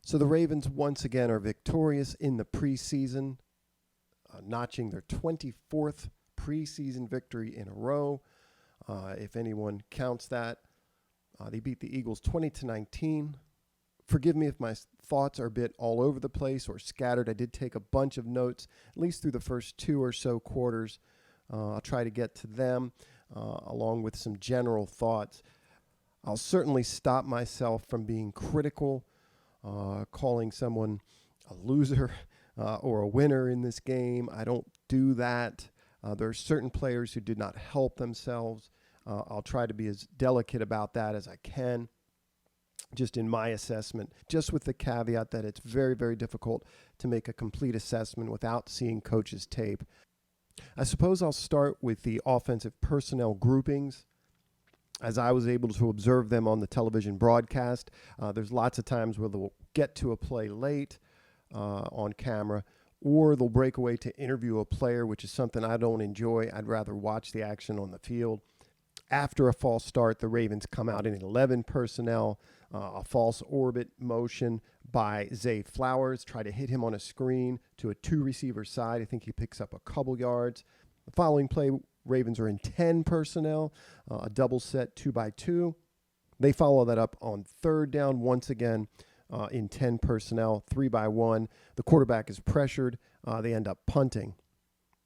So the Ravens once again are victorious in the preseason, notching their 24th preseason victory in a row. If anyone counts that, they beat the Eagles 20-19. Forgive me if my thoughts are a bit all over the place or scattered. I did take a bunch of notes, at least through the first two or so quarters. I'll try to get to them along with some general thoughts. I'll certainly stop myself from being critical, calling someone a loser or a winner in this game. I don't do that. There are certain players who did not help themselves. I'll try to be as delicate about that as I can, just in my assessment, just with the caveat that it's very, very difficult to make a complete assessment without seeing coaches' tape. I suppose I'll start with the offensive personnel groupings. As I was able to observe them on the television broadcast, there's lots of times where they'll get to a play late on camera, or they'll break away to interview a player, which is something I don't enjoy. I'd rather watch the action on the field. After a false start, the Ravens come out in 11 personnel, a false orbit motion by Zay Flowers, try to hit him on a screen to a two-receiver side. I think he picks up a couple yards. The following play, Ravens are in 10 personnel, a double set 2x2. They follow that up on third down once again in 10 personnel, 3x1. The quarterback is pressured. They end up punting.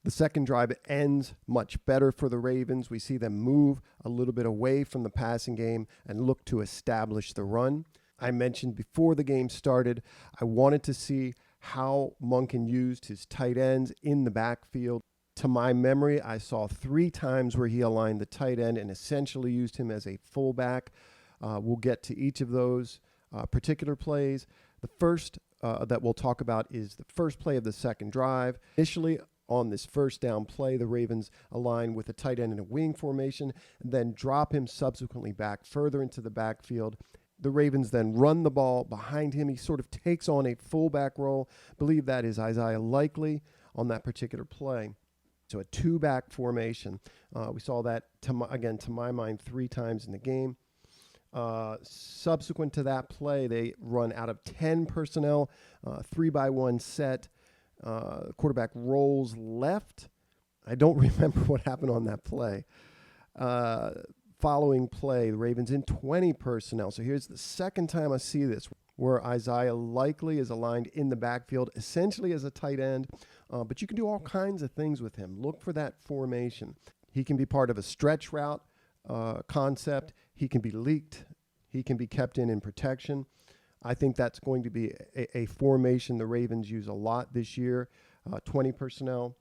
The second drive ends much better for the Ravens. We see them move a little bit away from the passing game and look to establish the run. I mentioned before the game started, I wanted to see how Monken used his tight ends in the backfield. To my memory, I saw 3 times where he aligned the tight end and essentially used him as a fullback. We'll get to each of those particular plays. The first that we'll talk about is the first play of the second drive. Initially, on this first down play, the Ravens align with a tight end in a wing formation, and then drop him subsequently back further into the backfield. The Ravens then run the ball behind him. He sort of takes on a fullback role. I believe that is Isaiah Likely on that particular play. So a two-back formation. We saw that, to my mind, 3 times in the game. Subsequent to that play, they run out of 10 personnel, 3x1 set. Quarterback rolls left. I don't remember what happened on that play. Following play, the Ravens in 20 personnel. So here's the second time I see this, where Isaiah Likely is aligned in the backfield, essentially as a tight end. But you can do all kinds of things with him. Look for that formation. He can be part of a stretch route concept. He can be leaked. He can be kept in protection. I think that's going to be a formation the Ravens use a lot this year, 20 personnel,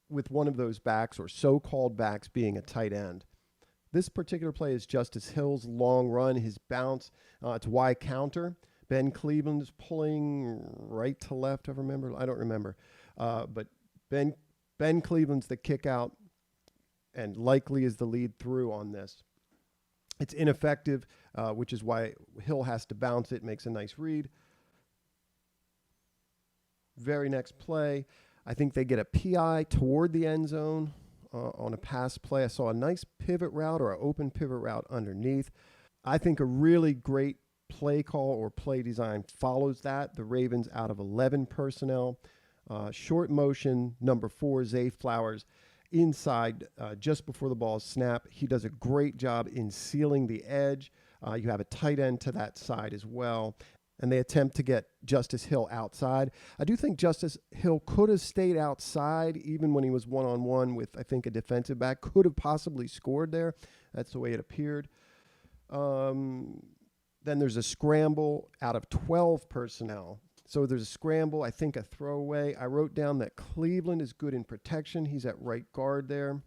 with one of those backs or so-called backs being a tight end. This particular play is Justice Hill's long run, his bounce. It's Y counter. Ben Cleveland is pulling right to left, I don't remember. But Ben Cleveland's the kick out, and Likely is the lead through on this. It's ineffective, which is why Hill has to bounce it, makes a nice read. Very next play, I think they get a PI toward the end zone on a pass play. I saw a nice pivot route or an open pivot route underneath. I think a really great play call or play design follows that. The Ravens out of 11 personnel. Short motion, number 4, Zay Flowers. Inside, just before the ball is snapped, he does a great job in sealing the edge. You have a tight end to that side as well, and they attempt to get Justice Hill outside. I do think Justice Hill could have stayed outside even when he was one-on-one with, I think, a defensive back. Could have possibly scored there. That's the way it appeared. Then there's a scramble out of 12 personnel. So there's a scramble, I think a throwaway. I wrote down that Cleveland is good in protection. He's at right guard there.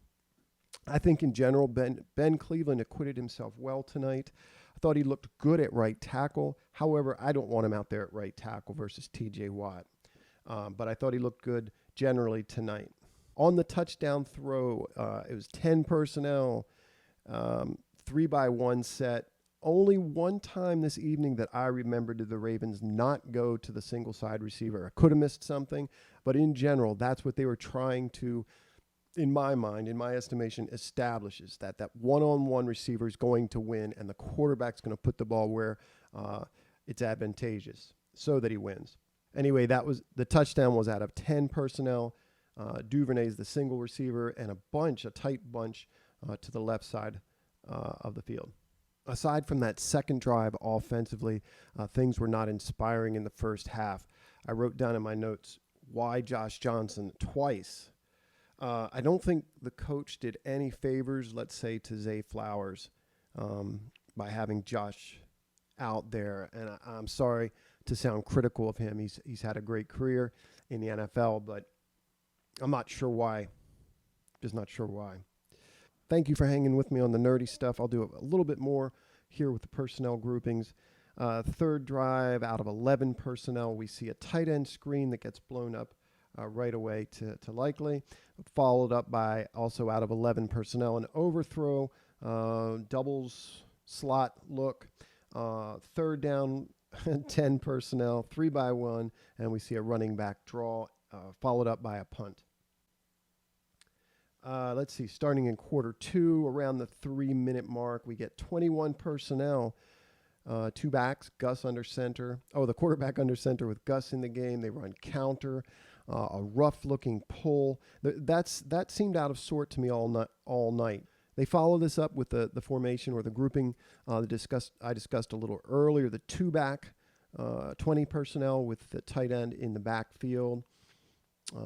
I think in general, Ben Cleveland acquitted himself well tonight. I thought he looked good at right tackle. However, I don't want him out there at right tackle versus T.J. Watt. But I thought he looked good generally tonight. On the touchdown throw, it was 10 personnel, 3x1 set. Only one time this evening that I remember did the Ravens not go to the single side receiver. I could have missed something, but in general, that's what they were trying to, in my mind, in my estimation, establishes that one-on-one receiver is going to win and the quarterback's going to put the ball where it's advantageous. so that he wins. Anyway, the touchdown was out of 10 personnel. Duvernay's the single receiver and a tight bunch to the left side of the field. Aside from that second drive offensively, things were not inspiring in the first half. I wrote down in my notes, why Josh Johnson twice? I don't think the coach did any favors, let's say, to Zay Flowers by having Josh out there. And I'm sorry to sound critical of him. He's had a great career in the NFL, but I'm not sure why. Just not sure why. Thank you for hanging with me on the nerdy stuff. I'll do a little bit more here with the personnel groupings. Third drive out of 11 personnel, we see a tight end screen that gets blown up right away to Likely, followed up by also out of 11 personnel, an overthrow, doubles slot look, third down, 10 personnel, 3-by-1, and we see a running back draw, followed up by a punt. Let's see, starting in quarter two, around the 3-minute mark, we get 21 personnel, two backs, Gus under center. Oh, the quarterback under center with Gus in the game. They run counter, a rough-looking pull. That seemed out of sort to me all night. They follow this up with the formation or the grouping I discussed a little earlier, the two-back, 20 personnel with the tight end in the backfield.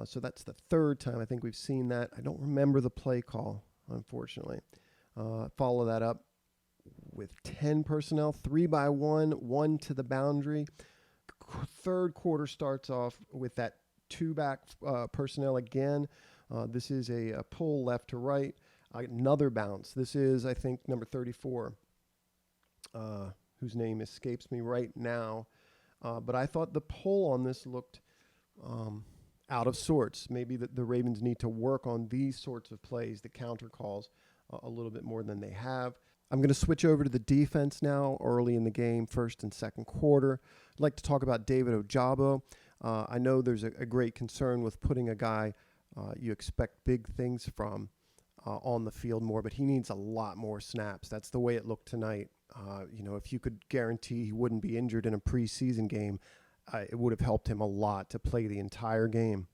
So that's the third time I think we've seen that. I don't remember the play call, unfortunately. Follow that up with 10 personnel, 3-by-1, one to the boundary. Third quarter starts off with that two-back personnel again. This is a pull left to right, another bounce. This is, I think, number 34, whose name escapes me right now. But I thought the pull on this looked out of sorts. Maybe the Ravens need to work on these sorts of plays, the counter calls, a little bit more than they have. I'm going to switch over to the defense now early in the game, first and second quarter. I'd like to talk about David Ojabo. I know there's a great concern with putting a guy you expect big things from on the field more, but he needs a lot more snaps. That's the way it looked tonight. If you could guarantee he wouldn't be injured in a preseason game, it would have helped him a lot to play the entire game.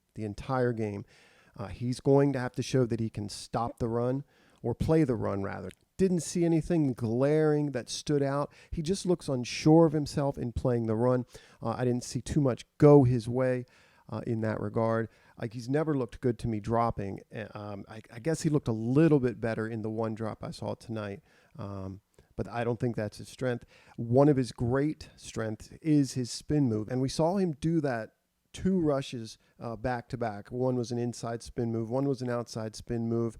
He's going to have to show that he can stop the run or play the run, rather. Didn't see anything glaring that stood out. He just looks unsure of himself in playing the run. I didn't see too much go his way in that regard. He's never looked good to me dropping. I guess he looked a little bit better in the one drop I saw tonight. But I don't think that's his strength. One of his great strengths is his spin move. And we saw him do that 2 rushes back to back. One was an inside spin move. One was an outside spin move.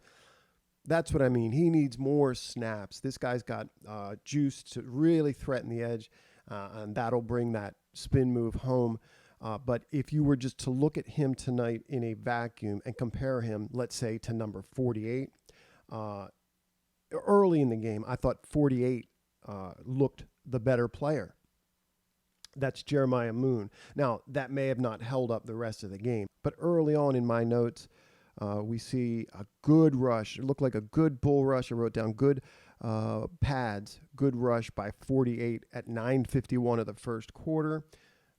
That's what I mean. He needs more snaps. This guy's got juice to really threaten the edge, and that'll bring that spin move home. But if you were just to look at him tonight in a vacuum and compare him, let's say, to number 48, early in the game, I thought 48 looked the better player. That's Jeremiah Moon. Now, that may have not held up the rest of the game, but early on in my notes, we see a good rush. It looked like a good bull rush. I wrote down good pads, good rush by 48 at 9:51 of the first quarter.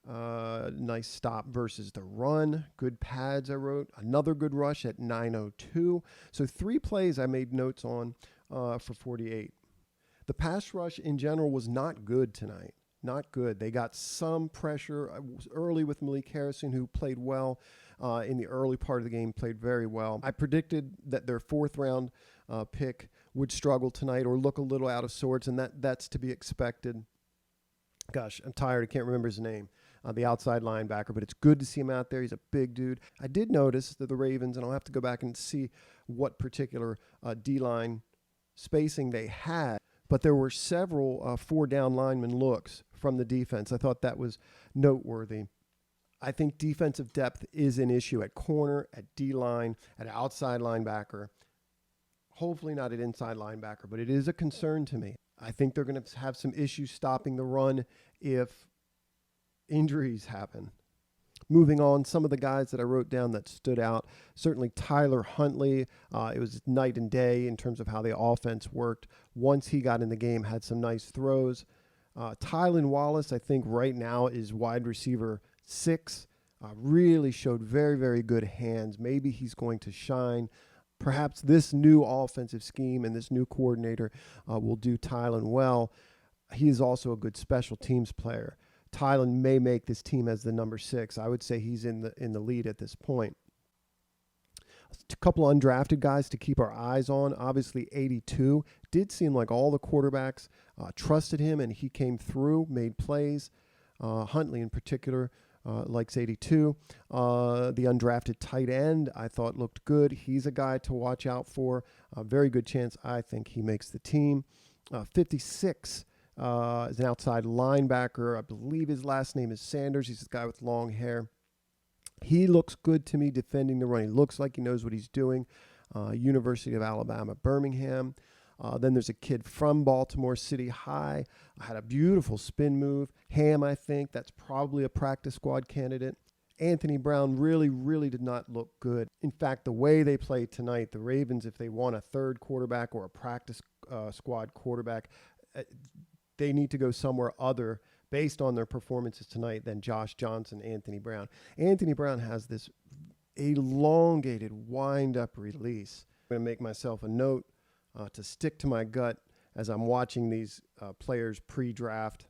Nice stop versus the run. Good pads, I wrote. Another good rush at 9:02. So 3 plays I made notes on for 48. The pass rush in general was not good tonight. Not good. They got some pressure early with Malik Harrison, who played well in the early part of the game, played very well. I predicted that their 4th round pick would struggle tonight or look a little out of sorts, and that's to be expected. Gosh, I'm tired. I can't remember his name. The outside linebacker, but it's good to see him out there. He's a big dude. I did notice that the Ravens, and I'll have to go back and see what particular D-line spacing they had, but there were several 4-down lineman looks from the defense. I thought that was noteworthy. I think defensive depth is an issue at corner, at D-line, at outside linebacker. Hopefully not at inside linebacker, but it is a concern to me. I think they're going to have some issues stopping the run if injuries happen. Moving on, some of the guys that I wrote down that stood out, certainly Tyler Huntley. It was night and day in terms of how the offense worked. Once he got in the game, had some nice throws. Tylan Wallace, I think right now is wide receiver 6. Really showed very, very good hands. Maybe he's going to shine. Perhaps this new offensive scheme and this new coordinator will do Tylan well. He is also a good special teams player. Tylan may make this team as the number 6. I would say he's in the lead at this point. A couple of undrafted guys to keep our eyes on. Obviously, 82 did seem like all the quarterbacks trusted him, and he came through, made plays. Huntley in particular likes 82. The undrafted tight end I thought looked good. He's a guy to watch out for. A very good chance I think he makes the team. 56 is an outside linebacker. I believe his last name is Sanders. He's a guy with long hair. He looks good to me defending the run. He looks like he knows what he's doing. University of Alabama, Birmingham. Then there's a kid from Baltimore City High. Had a beautiful spin move. Ham, I think. That's probably a practice squad candidate. Anthony Brown really, really did not look good. In fact, the way they played tonight, the Ravens, if they want a third quarterback or a practice squad quarterback, they need to go somewhere other based on their performances tonight than Josh Johnson, Anthony Brown. Anthony Brown has this elongated wind-up release. I'm going to make myself a note to stick to my gut as I'm watching these players pre-draft.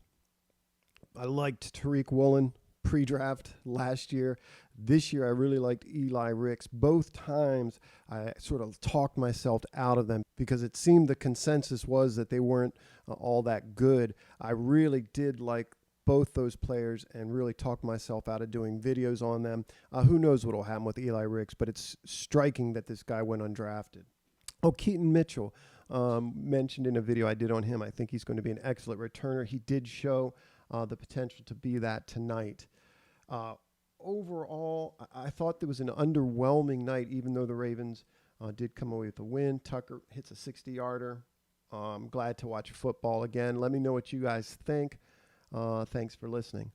I liked Tariq Woolen pre-draft last year. This year, I really liked Eli Ricks. Both times, I sort of talked myself out of them because it seemed the consensus was that they weren't all that good. I really did like both those players and really talked myself out of doing videos on them. Who knows what will happen with Eli Ricks, but it's striking that this guy went undrafted. Oh, Keaton Mitchell, mentioned in a video I did on him. I think he's going to be an excellent returner. He did show the potential to be that tonight. Overall, I thought there was an underwhelming night, even though the Ravens did come away with a win. Tucker hits a 60-yarder. I'm glad to watch football again. Let me know what you guys think. Thanks for listening.